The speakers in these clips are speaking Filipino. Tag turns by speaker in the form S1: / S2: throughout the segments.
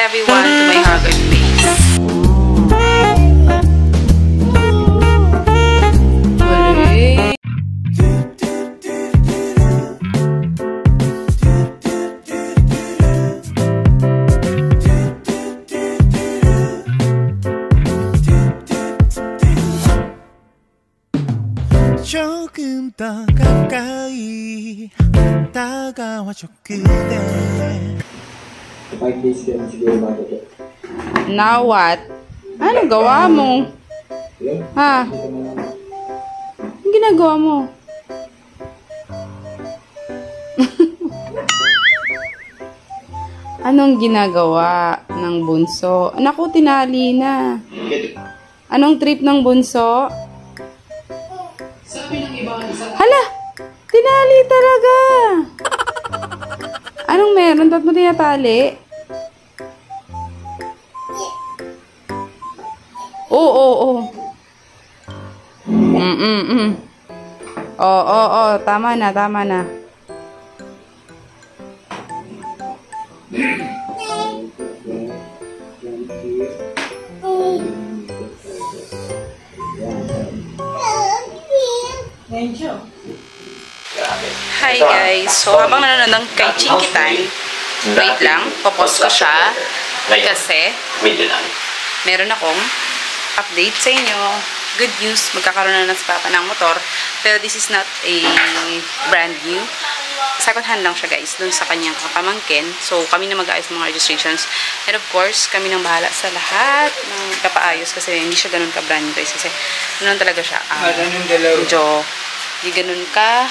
S1: everyone to my haggard face.
S2: 조금 더 가까이 다가와줘 그대.
S1: Now what? Ano gawa mo? Ha? Anong ginagawa mo? Anong ginagawa ng bunso? Naku, tinali na. Anong trip ng bunso? Hala! Tinali talaga! Anong meron? Ba't mo tinatali? Oo. Oo. Tama na. Hi guys! So habang nanonood ng kay Chinkitan, wait lang, popos ko siya kasi meron akong update sa inyo. Good news, magkakaroon na si Papa ng motor, pero this is not a brand new. Second hand lang siya guys, dun sa kanyang kapamangkin. So kami na mag-aayos ng mga registrations, and of course kami nang bahala sa lahat ng kapaayos kasi hindi siya ganun ka brand new guys, kasi ganun talaga siya medyo hindi ganun ka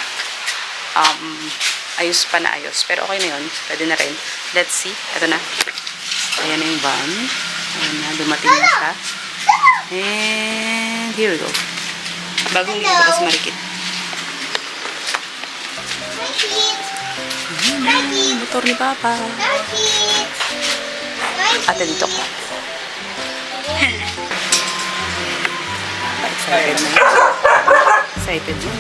S1: ayos pa na ayos, pero okay na yun, pwede na rin. Let's see, ito na, ayan na yung van, ayan na, dumating na siya, and here we go. Bagong dito kasi marikit. Motor ni Papa. Ate dito ko. Excited na yun. Excited yun.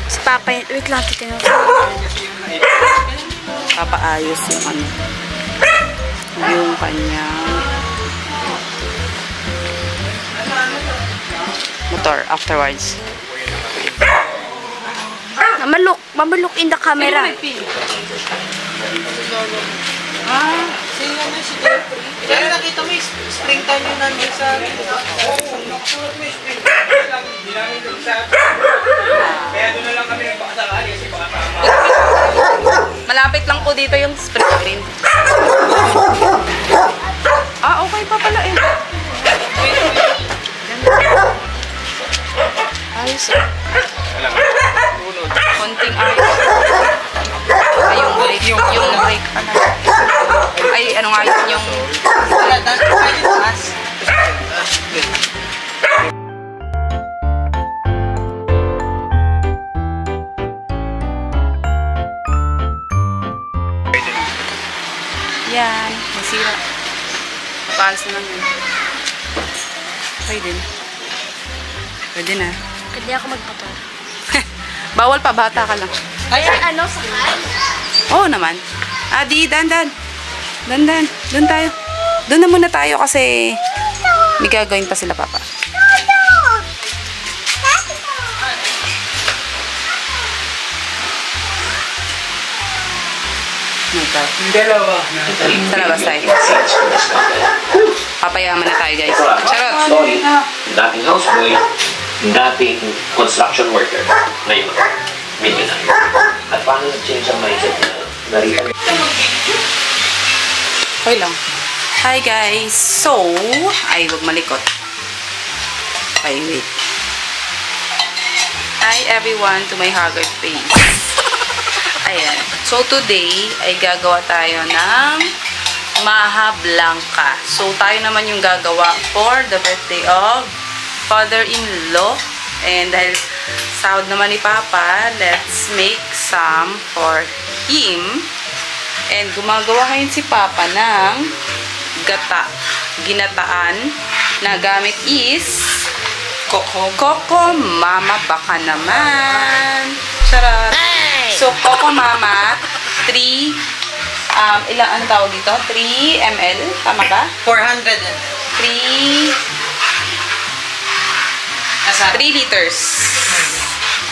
S3: Si Papa, wait lang, titignan ko.
S1: Papaayos yung ano. Yung kanyang motor afterwards.
S3: Mamalok in the camera.
S4: Sino naman si Jeffrey? Kaya nakita mo yung spring time yung nandun sa... Oo, nakasulat mo yung spring time. Kaya doon na lang kami nagpakasakali kasi baka tama.
S1: Malapit lang po dito yung spring green. Okay pa pala eh. Ayos eh. Konting ayos. Ay, yung brake pa na. Ay, ano nga yun yung... Yan, nasira. Paalis naman yun. Pwede na.
S3: Pwede ako magpapal.
S1: Bawal pa, bata ka lang.
S3: Kaya ano, sakay?
S1: Oo naman. Di, dandan. Doon tayo. Doon na muna tayo kasi may gagawin pa sila, Papa.
S4: Dalawa.
S1: Sa labas tayo. Papayaman na tayo, guys. Charot!
S5: Story, dating houseboy, dating construction worker, ngayon, millionaire. At paano nag-change ang mindset na narito?
S1: Okay lang. Hi, guys. So, ay, huwag malikot. Okay, wait. Hi, everyone, to my haggard face. Ayan. So, today, ay gagawa tayo ng Maha Blanca. So, tayo naman yung gagawa for the birthday of father-in-law. And dahil sahod naman ni Papa, let's make some for him. And gumagawa ngayon si Papa ng ginataan na gamit is Coco Mama, baka naman. Charot. So, Coco Mama, 3 ilang, ano tawag dito? 3 ml? Tama ba?
S4: 400.
S1: 3 liters.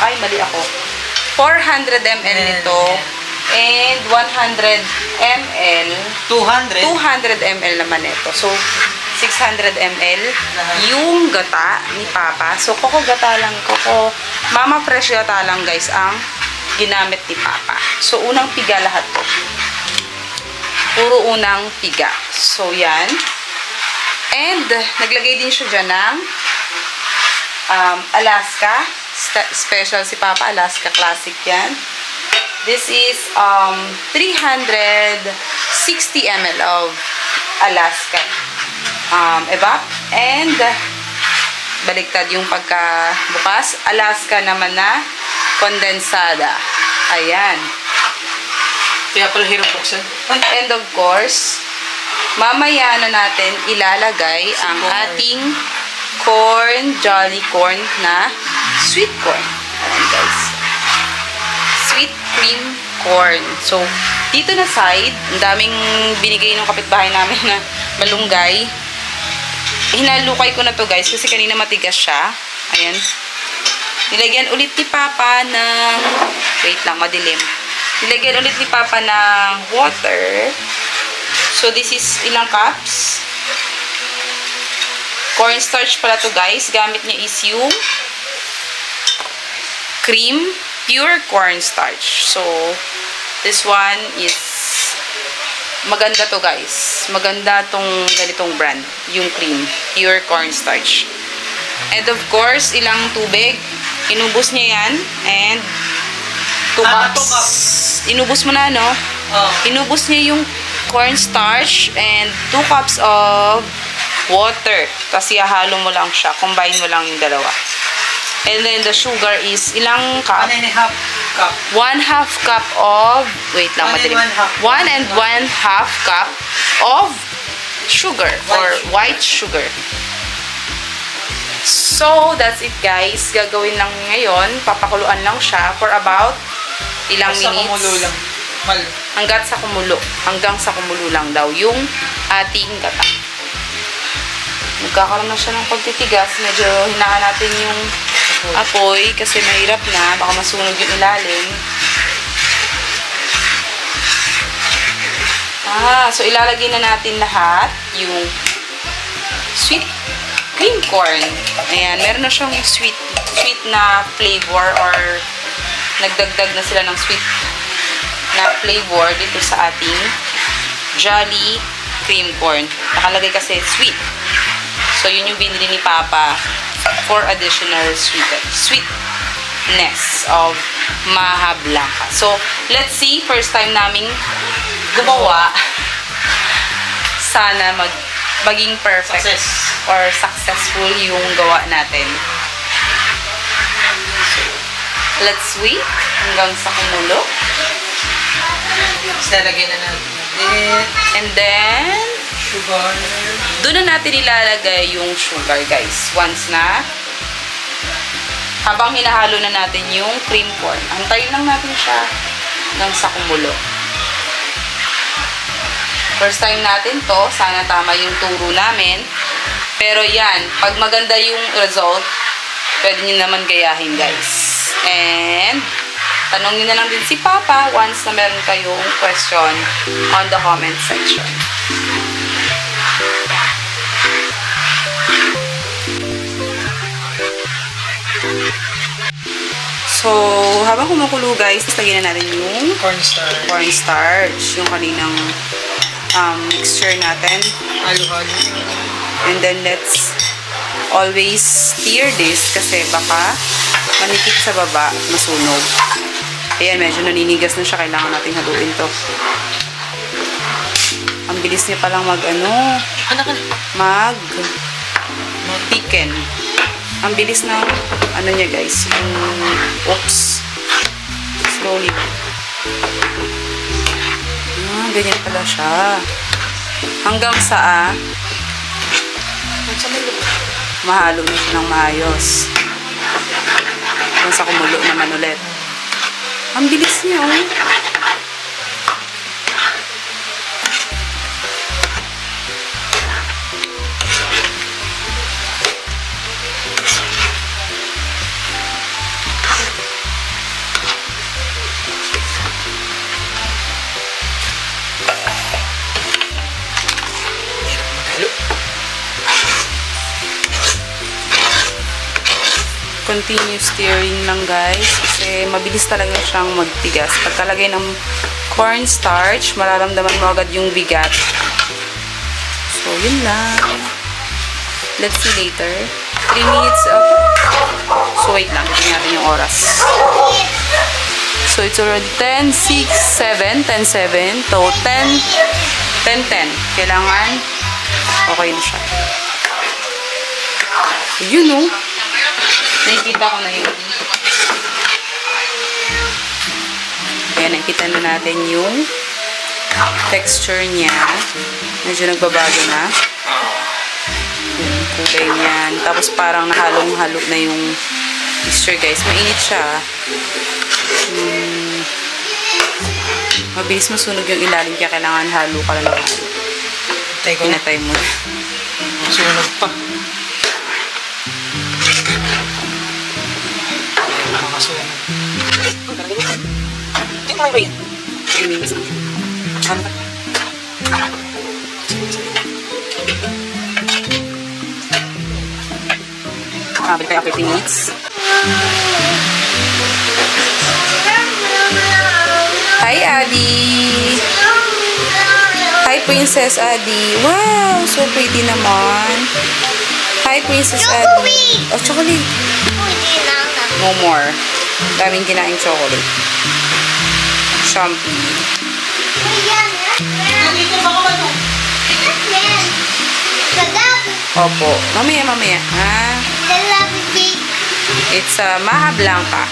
S1: Ay, mali ako. 400 ml nito. And 100 ml. 200 ml naman ito. So, 600 ml yung gata ni Papa. So, gata lang. Mama Fresh gata lang, guys, ang ginamit ni Papa. So, unang piga lahat to. Puro unang piga. So, yan. And, naglagay din siya dyan ng Alaska. Special si Papa. Alaska Classic yan. This is 360 ml of Alaska Evap. And, baligtad yung pagkabukas. Alaska naman na kondensada. Ayan.
S4: Kaya pala hirap buksan.
S1: And of course, mamaya na natin ilalagay ang ating corn, jolly corn na sweet corn. Ayan, guys. Sweet cream corn. So, dito na side, ang daming binigay ng kapitbahay namin na malunggay. Hinalukay ko na to, guys, kasi kanina matigas siya. Ayan. Nilagyan ulit ni Papa ng, wait lang, madilim. Nilagyan ulit ni Papa ng water. So, this is ilang cups. Cornstarch pala to, guys. Gamit niya is yung cream, pure cornstarch. So, this one is maganda to, guys. Maganda tong ganitong brand. Yung cream, pure cornstarch. And of course, ilang tubig. Inubos niya yan. And 2 cups. Inubos mo na, no? Inubos niya yung cornstarch and 2 cups of water. Tapos ihalo mo lang siya. Combine mo lang yung dalawa. And then the sugar is ilang cup?
S4: 1.5 cup.
S1: 1/2 cup of, wait lang, madilim. 1 and 1/2 cup of sugar or white sugar. So, that's it, guys. Gagawin lang ngayon. Papakuluan lang siya for about ilang minutes.
S4: Kumulo lang.
S1: Hanggang sa kumulo lang daw yung ating gata. Nagkakaroon na siya ng pagtitigas. Medyo hinaan natin yung apoy kasi mahirap na. Baka masunog yung ilalim. So ilalagay na natin lahat yung sweet cream corn. Ayan, meron na siyang sweet na flavor or nagdagdag na sila ng sweet na flavor dito sa ating jolly cream corn. Nakalagay kasi sweet. So, yun yung binili ni Papa for additional sweetness of Maha Blanca. So, let's see. First time naming gumawa. Sana maging perfect or successful yung gawa natin. So, let's wait hanggang sa kumulo.
S4: Lalagay na natin.
S1: And then,
S4: sugar.
S1: Doon na natin ilalagay yung sugar, guys. Once na, habang hinahalo na natin yung cream corn. Antayin lang natin siya hanggang sa kumulo. First time natin to, sana tama yung turo namin. Pero yan, pag maganda yung result, pwede nyo naman gayahin, guys. And, tanongin na lang din si Papa once na meron kayong question on the comment section. So, habang kumukulo, guys, lagyan na natin yung cornstarch, yung kaninang mixture natin.
S4: Halo-halo.
S1: And then, let's always stir this kasi baka manikip sa baba, masunog. Ayan, medyo naninigas na siya. Kailangan natin haluin to. Ang bilis niya palang mag-thicken. Ang bilis ng niya, guys. Oops. Slowly. Ganyan pala siya. Hanggang sa mahalo na siya ng maayos. Hanggang sa kumulo naman ulit. Ang bilis niya, oh. continuous stirring lang guys. Kasi mabilis talaga siyang magtigas. Pagkalagay ng cornstarch, mararamdaman mo agad yung bigat. So, yun lang. Let's see later. 3 minutes up. So, wait lang. Tingnan natin yung oras. So, it's already 10, 6, 7, 10, 7. So, 10, 10, 10. Kailangan okay na siya. Yun, no? Nakikita ko na yun. Ayan, nakikita na natin yung texture niya. Medyo nagbabago na. Yung kulay niyan. Tapos parang nahalong-halo na yung mixture, guys. Mainit siya. Mabilis masunog yung ilalim kaya kailangan halo ka lang. Pinatay mo.
S4: Masunog pa. Makasunog. Hindi ko ba yun?
S1: 3 minutes.
S4: Ano ba?
S1: Balik tayo after 3 minutes. Hi, Adi! Hi, Princess Adi! Wow! So pretty naman. Hi, Princess Adi! Oh, chocolate! No more. Daming kinaing chocolate. Champy.
S4: Nandito ba ka ba ito?
S1: Opo. Mamaya, mamaya. Ah, it's Maha Blanca.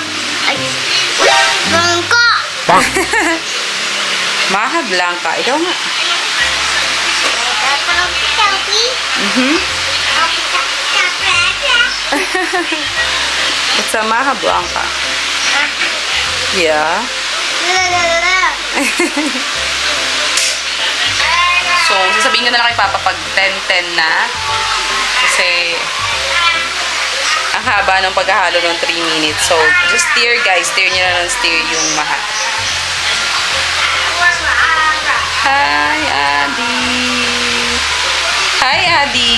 S1: Maha Blanca. Ikaw nga. It's Maha Blanca. Yeah. So, sasabihin ko na lang kay Papa pag 10-10 na. Kasi, ang haba ng paghahalo ng 3 minutes. So, just stir guys. Stir nyo na ng stir yung Maha. Hi, Adi! Hi, Adi!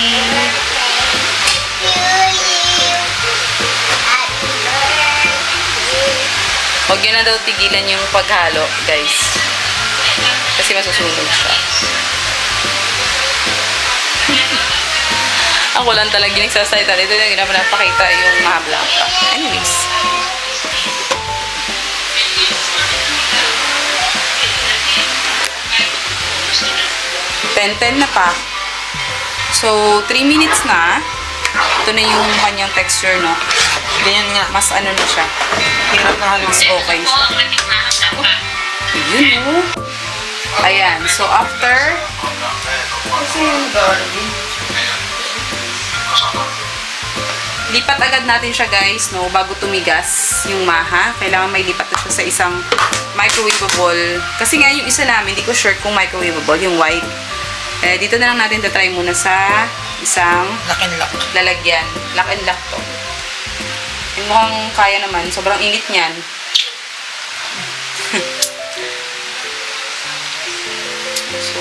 S1: Huwag nyo na daw tigilan yung paghalo, guys. Kasi masusunog siya. Ako lang talaga nagsasalita. Ito na ginapakita yung Maha Blanca. Anyways. Ten na pa. So, 3 minutes na. Ito na yung kanyang texture, no?
S4: Ganyan nga.
S1: Mas ano na siya.
S4: Hirap na haluin.
S1: Mas okay siya. Yun, no? Ayan. So, after... Kasi yung garlic. Lipat agad natin siya, guys, no? Bago tumigas yung Maha. Kailangan may lipat na siya sa isang microwavable. Kasi nga yung isa namin, hindi ko sure kung microwavable, yung white. Eh, dito na lang natin try muna sa isang
S4: Lock and lock.
S1: lalagyan. Lock and lock to. Yung mukhang kaya naman. Sobrang init niyan. So,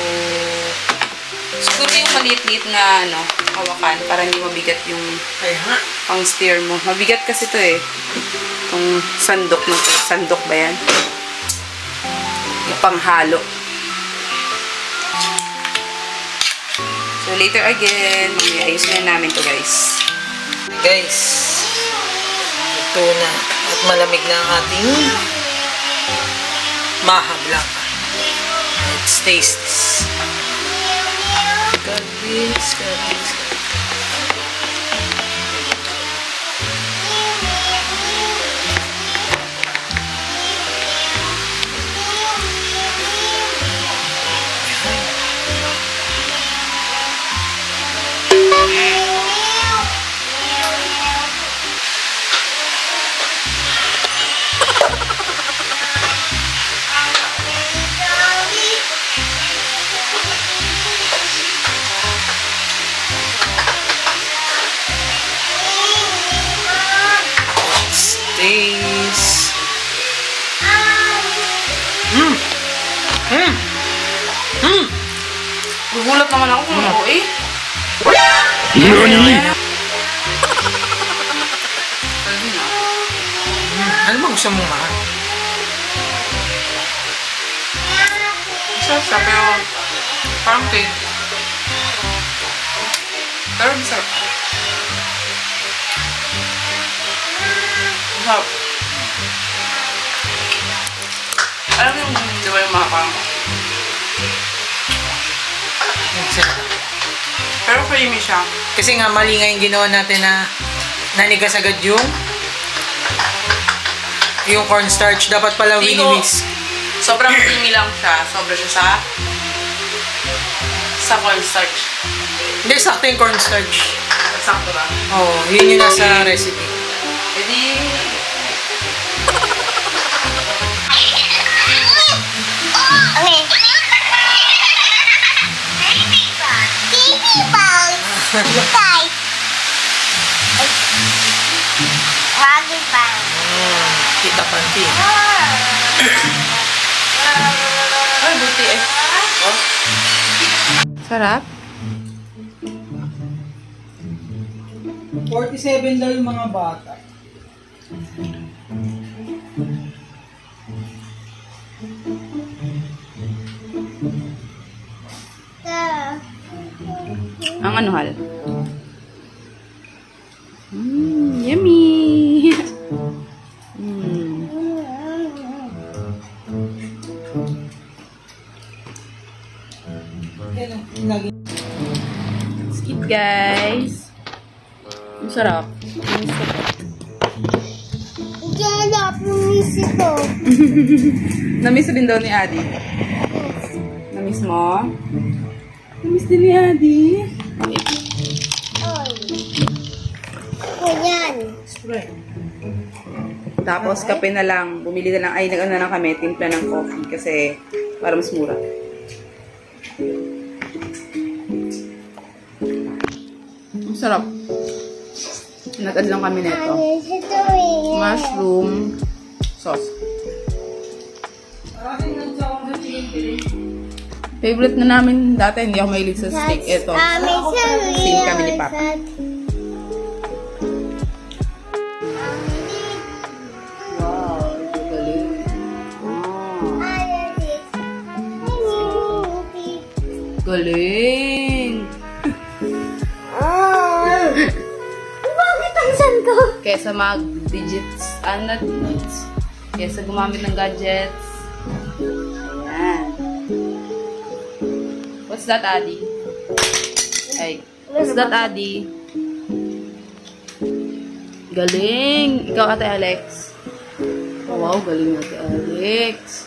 S1: siguro yung maliit-liit na hawakan para hindi mabigat yung
S4: Kaya nga.
S1: pang steer mo. Mabigat kasi to eh. Itong sandok na to. Sandok ba yan? Yung panghalo. So, later again, ayusin na namin to, guys.
S4: Guys, ito na. At malamig na ang ating Maha Blanca. Let's taste this. Garbage.
S1: Gugulat naman ako kung ako eh.
S2: NANI?
S1: Sabi na.
S4: ba gusto mong mahal? Masarap siya, pero parang cake. Pero masarap. Masarap. Alam mo yung, di ba yung mga parang pero creamy siya. Kasi nga mali nga yung ginawa natin na nanigas agad yung cornstarch. Dapat pala wini-whisk. Sobrang creamy lang siya. Sobra siya sa cornstarch. Hindi, sakto yung cornstarch. Sakto ba? Oo, yun yung nasa recipe. Edi... Kita panti. Ay, buti eh. Oh.
S1: Sarap.
S4: 47 daw yung mga bata.
S1: Ang ano hal? Yummy! Let's eat, guys. Ang sarap. Ang sarap. Namiss din daw ni Adi. Namiss mo? Namiss din ni Adi. Tapos kape na lang. Bumili na lang. Ay, nag-ano na lang kami. Timpla ng coffee kasi para mas mura. Ang sarap. Nag-add lang kami nito. Mushroom sauce. Favorite na namin dati. Hindi ako mahilig sa steak. Ito. Same kami ni Papa. Galing!
S3: Bakit ang san ko?
S1: Kesa mag-digits, not digits. Kesa gumamit ng gadgets. Ayan. What's that, Adi? Ay, what's that, Adi? Galing! Ikaw, Ate Alex. Oh, wow, galing Ate Alex.